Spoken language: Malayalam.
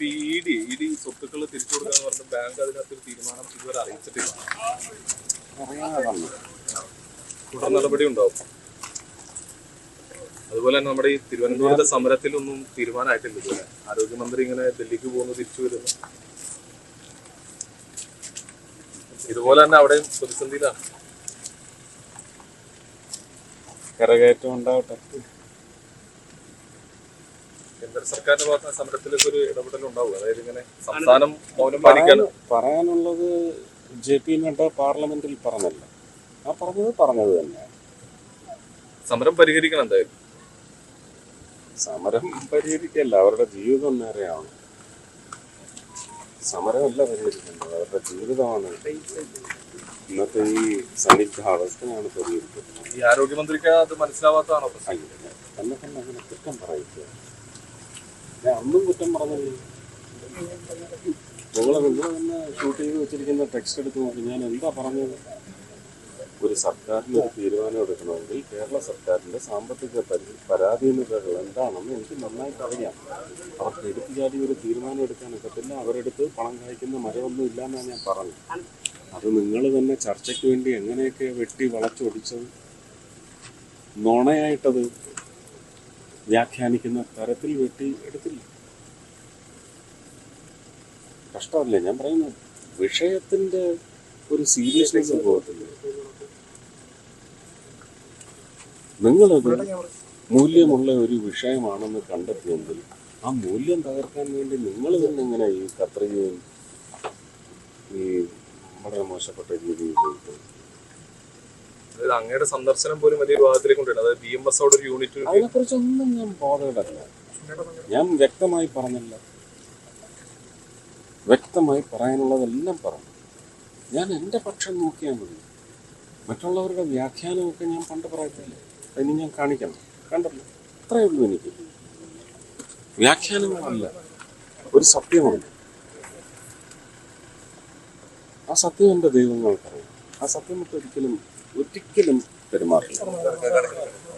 ഇ ഡി സ്വത്തുക്കൾ തിരിച്ചു കൊടുക്കാന്ന് പറഞ്ഞ ബാങ്ക് അതിനകത്തൊരു തീരുമാനം ഇതുവരെ അറിയിച്ചിട്ടില്ല. തുടർ നടപടി ഉണ്ടാവും. അതുപോലെ തന്നെ നമ്മുടെ ഈ തിരുവനന്തപുരത്തെ സമരത്തിലൊന്നും തീരുമാനമായിട്ടില്ല. ഇതുപോലെ ആരോഗ്യമന്ത്രി ഇങ്ങനെ ഡൽഹിക്ക് പോകുന്നു, തിരിച്ചു വരുന്നു. ഇതുപോലെ തന്നെ അവിടെയും പ്രതിസന്ധിയിലാണ്. കരകയറ്റം ഉണ്ടാവട്ടെ. കേന്ദ്ര സർക്കാരിന്റെ ഭാഗത്ത് സമരത്തിലൊക്കെ ഒരു ഇടപെടൽ ഉണ്ടാവും. അതായത് ഇങ്ങനെ സംസ്ഥാനം മൗനം പാലിക്കാൻ പറയാനുള്ളത് JP നഡ്ഡ പാർലമെന്റിൽ പറഞ്ഞല്ല, ആ പറഞ്ഞത് തന്നെ. സമരം പരിഹരിക്കണം. എന്തായാലും സമരം പരിഹരിക്കല്ല, അവരുടെ ജീവിതം നേരെയാണ്. സമരമല്ല പരിഹരിക്കുന്നത്, അവരുടെ ജീവിതമാണ് ഇന്നത്തെ ഈ സന്നിഗ്ധാവസ്ഥയാണ് പരിഹരിക്കുന്നത്. ഈ ആരോഗ്യമന്ത്രിക്ക് അത് മനസ്സിലാവാത്തതാണോ പ്രശ്നം? തന്നെ അങ്ങനെ കുറ്റം പറയിക്കുക. ഞാൻ അന്നും കുറ്റം പറഞ്ഞില്ലേ. നിങ്ങൾ തന്നെ ഷൂട്ട് ചെയ്ത് വെച്ചിരിക്കുന്ന ടെക്സ്റ്റ് എടുത്ത് നോക്കി. ഞാൻ എന്താ പറഞ്ഞത്? ഒരു സർക്കാരിന് ഒരു തീരുമാനം എടുക്കണമെങ്കിൽ കേരള സർക്കാരിൻ്റെ സാമ്പത്തിക പരാധീനതകൾ എന്താണെന്ന് എനിക്ക് നന്നായിട്ട് അറിയാം. അവർക്ക് എടുത്തു ചാടി ഒരു തീരുമാനം എടുക്കാൻ ഒക്കത്തില്ല. അവരെടുത്ത് പണം കായ്ക്കുന്ന മരമൊന്നും ഇല്ലയെന്നാണ് ഞാൻ പറഞ്ഞത്. അത് നിങ്ങൾ തന്നെ ചർച്ചയ്ക്ക് വേണ്ടി എങ്ങനെയൊക്കെ വെട്ടി വളച്ചൊടിച്ചത്, നുണയായിട്ടത് വ്യാഖ്യാനിക്കുന്ന തരത്തിൽ വെട്ടി എടുത്തില്ല. കഷ്ടമല്ലേ ഞാൻ പറയുന്നത്? വിഷയത്തിൻ്റെ ഒരു സീരിയസ്നെസ് പോകത്തില്ല. നിങ്ങളത് മൂല്യമുള്ള ഒരു വിഷയമാണെന്ന് കണ്ടെത്തിയെങ്കിൽ ആ മൂല്യം തകർക്കാൻ വേണ്ടി നിങ്ങൾ തന്നെ ഇങ്ങനെ ഈ കത്രികയും ഈ വളരെ മോശപ്പെട്ട രീതിയിൽ പോയിട്ട് അങ്ങയുടെ സന്ദർശനം പോലും വലിയ വിവാദത്തിലേക്ക് കൊണ്ടുവരണം. അതായത് BMS ഒരു യൂണിറ്റ്, അതിനെക്കുറിച്ചൊന്നും ഞാൻ ബോധേഡല്ല. ഞാൻ വ്യക്തമായി പറഞ്ഞില്ല. വ്യക്തമായി പറയാനുള്ളതെല്ലാം പറഞ്ഞു. ഞാൻ എൻ്റെ പക്ഷം നോക്കിയാൽ മതി. മറ്റുള്ളവരുടെ വ്യാഖ്യാനമൊക്കെ ഞാൻ പണ്ട് പറയത്തില്ല, അതിന് ഞാൻ കാണിക്കണം. കണ്ടല്ലോ, അത്രയേ ഉള്ളൂ എനിക്ക്. വ്യാഖ്യാനങ്ങളല്ല, ഒരു സത്യമുണ്ട്. ആ സത്യം എൻ്റെ ദൈവങ്ങൾക്കറിയാം. ആ സത്യം ഒരിക്കലും പെരുമാറില്ല.